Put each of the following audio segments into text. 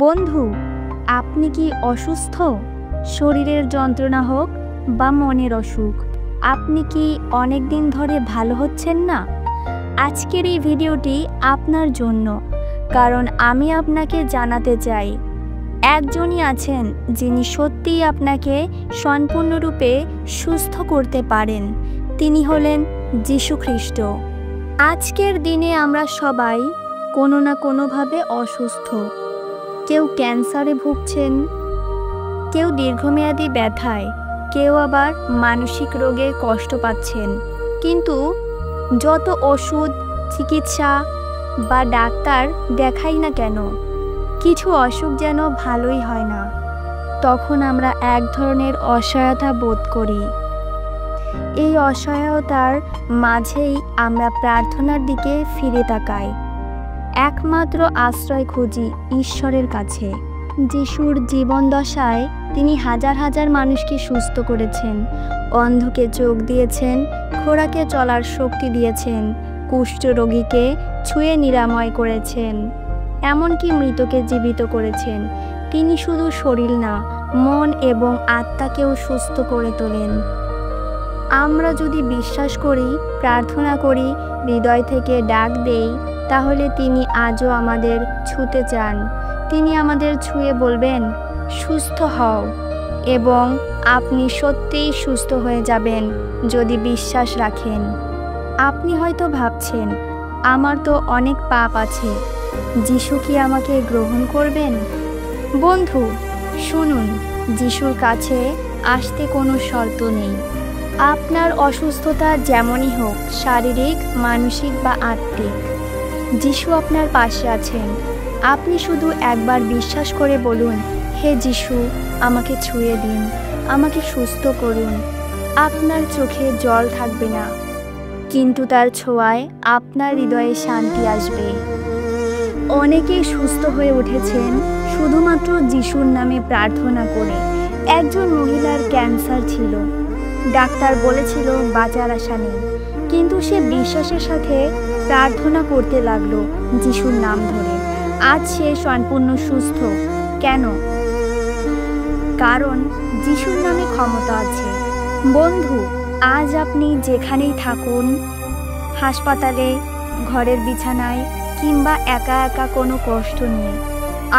বন্ধু, আপনি কি অসুস্থ? শরীরের যন্ত্রণা হোক বা মনের অসুখ, আপনি কি অনেক দিন ধরে ভালো হচ্ছেন না? আজকের এই ভিডিওটি আপনার জন্য, কারণ আমি আপনাকে জানাতে চাই একজনই আছেন যিনি সত্যিই আপনাকে সম্পূর্ণরূপে সুস্থ করতে পারেন। তিনি হলেন যীশু খ্রিস্ট। আজকের দিনে আমরা সবাই কোনো না কোনোভাবে অসুস্থ। কেউ ক্যান্সারে ভুগছেন, কেউ দীর্ঘমেয়াদী ব্যথায়, কেউ আবার মানসিক রোগে কষ্ট পাচ্ছেন। কিন্তু যত ওষুধ, চিকিৎসা বা ডাক্তার দেখাই না কেন, কিছু অসুখ যেন ভালোই হয় না। তখন আমরা এক ধরনের অসহায়তা বোধ করি। এই অসহায়তার মাঝেই আমরা প্রার্থনার দিকে ফিরে তাকাই, একমাত্র আশ্রয় খুঁজি ঈশ্বরের কাছে। যিশুর জীবন দশায় তিনি হাজার হাজার মানুষকে সুস্থ করেছেন, অন্ধকে চোখ দিয়েছেন, খোঁড়াকে চলার শক্তি দিয়েছেন, কুষ্ঠরোগীকে ছুঁয়ে নিরাময় করেছেন, এমনকি মৃতকে জীবিত করেছেন। তিনি শুধু শরীর না, মন এবং আত্মাকেও সুস্থ করে তোলেন। আমরা যদি বিশ্বাস করি, প্রার্থনা করি, হৃদয় থেকে ডাক দেই, তাহলে তিনি আজও আমাদের ছুঁতে চান। তিনি আমাদের ছুঁয়ে বলবেন, সুস্থ হও, এবং আপনি সত্যিই সুস্থ হয়ে যাবেন যদি বিশ্বাস রাখেন। আপনি হয়তো ভাবছেন, আমার তো অনেক পাপ আছে, যিশু কি আমাকে গ্রহণ করবেন? বন্ধু, শুনুন, যিশুর কাছে আসতে কোনো শর্ত নেই। আপনার অসুস্থতা যেমনই হোক, শারীরিক, মানসিক বা আত্মিক, যিশু আপনার পাশে আছেন। আপনি শুধু একবার বিশ্বাস করে বলুন, হে যিশু, আমাকে ছুঁয়ে দিন, আমাকে সুস্থ করুন। আপনার চোখে জল থাকবে না, কিন্তু তার ছোঁয়ায় আপনার হৃদয়ে শান্তি আসবে। অনেকেই সুস্থ হয়ে উঠেছেন শুধুমাত্র যিশুর নামে প্রার্থনা করে। একজন মহিলার ক্যান্সার ছিল, ডাক্তার বলেছিল বাঁচার আশা নেই, কিন্তু সে বিশ্বাসের সাথে প্রার্থনা করতে লাগলো যিশুর নাম ধরে। আজ সে সম্পূর্ণ সুস্থ। কেন? কারণ যিশুর নামে ক্ষমতা আছে। বন্ধু, আজ আপনি যেখানেই থাকুন, হাসপাতালে, ঘরের বিছানায় কিংবা একা একা কোনো কষ্ট নিয়ে,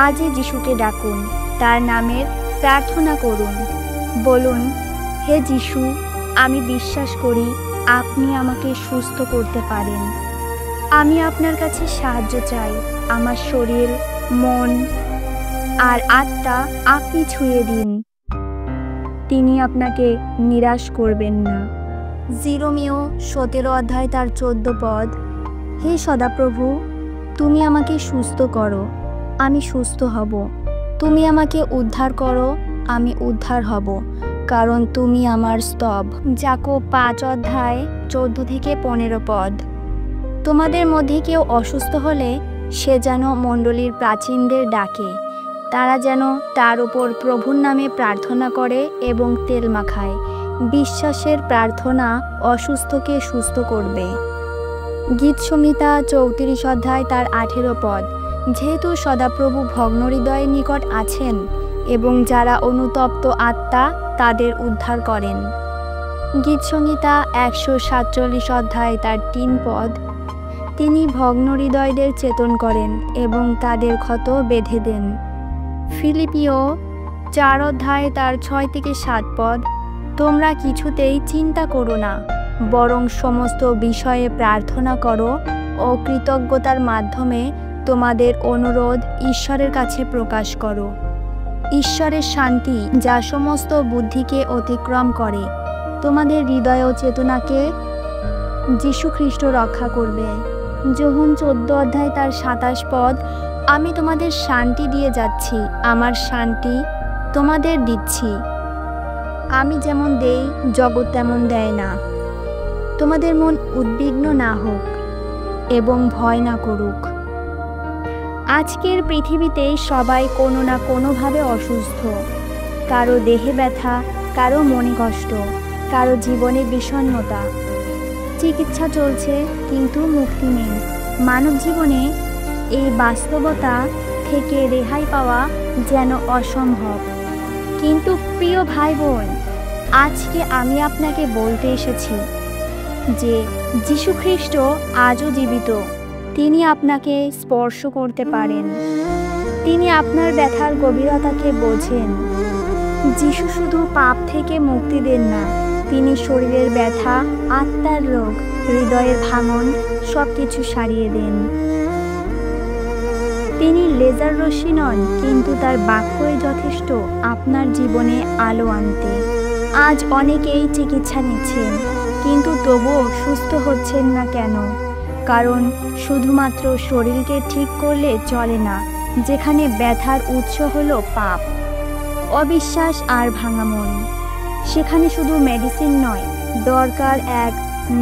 আজই যিশুকে ডাকুন, তার নামের প্রার্থনা করুন। বলুন, হে যিশু, আমি বিশ্বাস করি আপনি আমাকে সুস্থ করতে পারেন। আমি আপনার কাছে সাহায্য চাই। আমার শরীর, মন আর আত্মা আপনি ছুঁয়ে দিন। তিনি আপনাকে নিরাশ করবেন না। জিরোমিও 17 অধ্যায় তার 14 পদ, হে সদাপ্রভু, তুমি আমাকে সুস্থ করো, আমি সুস্থ হব। তুমি আমাকে উদ্ধার করো, আমি উদ্ধার হব, কারণ তুমি আমার স্তব। যাকোব 5 অধ্যায় 14 থেকে 15 পদ, তোমাদের মধ্যে কেউ অসুস্থ হলে সে যেন মণ্ডলীর প্রাচীনদের ডাকে, তারা যেন তার উপর প্রভুর নামে প্রার্থনা করে এবং তেল মাখায়। বিশ্বাসের প্রার্থনা অসুস্থকে সুস্থ করবে। গীতসংহিতা 34 অধ্যায় তার 18 পদ, যেহেতু সদাপ্রভু ভগ্ন হৃদয়ের নিকট আছেন এবং যারা অনুতপ্ত আত্মা, তাদের উদ্ধার করেন। গীতসংহিতা 147 অধ্যায় তার 3 পদ, তিনি ভগ্ন হৃদয়দের চেতন করেন এবং তাদের ক্ষত বেঁধে দেন। ফিলিপিও 4 অধ্যায় তার 6 থেকে 7 পদ, তোমরা কিছুতেই চিন্তা করো না, বরং সমস্ত বিষয়ে প্রার্থনা করো ও কৃতজ্ঞতার মাধ্যমে তোমাদের অনুরোধ ঈশ্বরের কাছে প্রকাশ করো। ঈশ্বরের শান্তি, যা সমস্ত বুদ্ধিকে অতিক্রম করে, তোমাদের হৃদয় ও চেতনাকে যীশু খ্রিস্ট রক্ষা করবে। যোহন 14 অধ্যায় তার 27 পদ, আমি তোমাদের শান্তি দিয়ে যাচ্ছি, আমার শান্তি তোমাদের দিচ্ছি। আমি যেমন দেই, জগৎ তেমন দেয় না। তোমাদের মন উদ্বিগ্ন না হোক এবং ভয় না করুক। আজকের পৃথিবীতে সবাই কোনো না কোনোভাবে অসুস্থ। কারো দেহে ব্যথা, কারো মনে কষ্ট, কারো জীবনে বিষণ্ণতা। চিকিৎসা চলছে কিন্তু মুক্তি নেই। মানব জীবনে এই বাস্তবতা থেকে রেহাই পাওয়া যেন অসম্ভব। কিন্তু প্রিয় ভাই বোন, আজকে আমি আপনাকে বলতে এসেছি যে যীশু খ্রিস্ট আজও জীবিত। তিনি আপনাকে স্পর্শ করতে পারেন। তিনি আপনার ব্যথার গভীরতাকে বোঝেন। যীশু শুধু পাপ থেকে মুক্তি দেন না, তিনি শরীরের ব্যথা, আত্মার রোগ, হৃদয়ের ভাঙন সব কিছু সারিয়ে দেন। তিনি লেজার রশ্মি নন, কিন্তু তার বাক্যই যথেষ্ট আপনার জীবনে আলো আনতে। আজ অনেকেই চিকিৎসা নিচ্ছেন, কিন্তু তবুও সুস্থ হচ্ছেন না কেন? কারণ শুধুমাত্র শরীরকে ঠিক করলে চলে না। যেখানে ব্যথার উৎস হলো পাপ, অবিশ্বাস আর ভাঙা মন, সেখানে শুধু মেডিসিন নয়, দরকার এক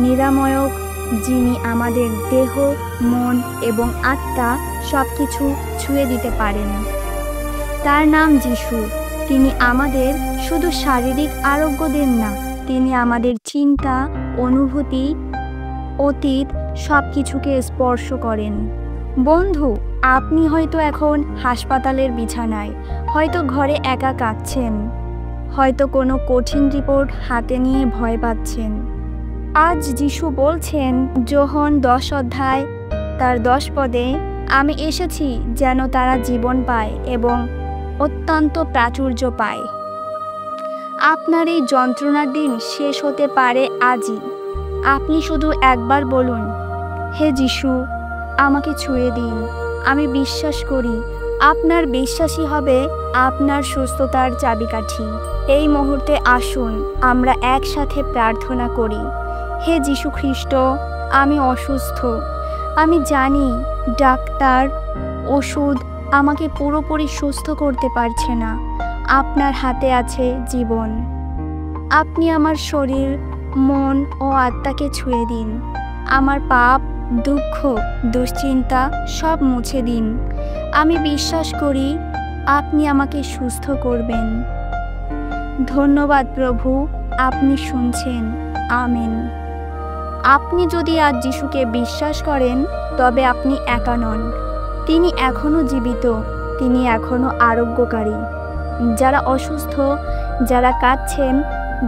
নিরাময়ক, যিনি আমাদের দেহ, মন এবং আত্মা সব কিছু ছুঁয়ে দিতে পারেন। তার নাম যীশু। তিনি আমাদের শুধু শারীরিক আরোগ্য দেন না, তিনি আমাদের চিন্তা, অনুভূতি, অতীত সব কিছুকে স্পর্শ করেন। বন্ধু, আপনি হয়তো এখন হাসপাতালের বিছানায়, হয়তো ঘরে একা কাঁদছেন, হয়তো কোনো কঠিন রিপোর্ট হাতে নিয়ে ভয় পাচ্ছেন। আজ যীশু বলছেন যোহন 10 অধ্যায় তার 10 পদে, আমি এসেছি যেন তারা জীবন পায় এবং অত্যন্ত প্রাচুর্য পায়। আপনার এই যন্ত্রণার দিন শেষ হতে পারে আজই। আপনি শুধু একবার বলুন, হে যীশু, আমাকে ছুঁয়ে দিন। আমি বিশ্বাস করি আপনার বিশ্বাসই হবে আপনার সুস্থতার চাবিকাঠি। এই মুহূর্তে আসুন আমরা একসাথে প্রার্থনা করি। হে যীশু খ্রিস্ট, আমি অসুস্থ। আমি জানি ডাক্তার, ওষুধ আমাকে পুরোপুরি সুস্থ করতে পারছে না। আপনার হাতে আছে জীবন। আপনি আমার শরীর, মন ও আত্মাকে ছুঁয়ে দিন। আমার পাপ, দুঃখ, দুশ্চিন্তা সব মুছে দিন। আমি বিশ্বাস করি আপনি আমাকে সুস্থ করবেন। ধন্যবাদ প্রভু, আপনি শুনছেন। আমেন। আপনি যদি আজ যীশুকে বিশ্বাস করেন, তবে আপনি একা নন। তিনি এখনও জীবিত, তিনি এখনও আরোগ্যকারী। যারা অসুস্থ, যারা কাঁদছেন,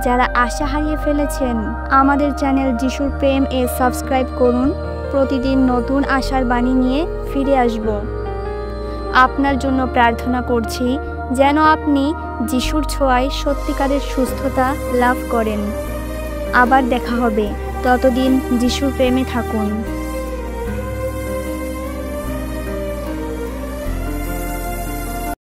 যারা আশা হারিয়ে ফেলেছেন, আমাদের চ্যানেল যিশুর প্রেম সাবস্ক্রাইব করুন। প্রতিদিন নতুন আশার বাণী নিয়ে ফিরে আসব। আপনার জন্য প্রার্থনা করছি যেন আপনি যিশুর ছোঁয়ায় সত্যিকারের সুস্থতা লাভ করেন। আবার দেখা হবে, ততদিন যিশুর প্রেমে থাকুন।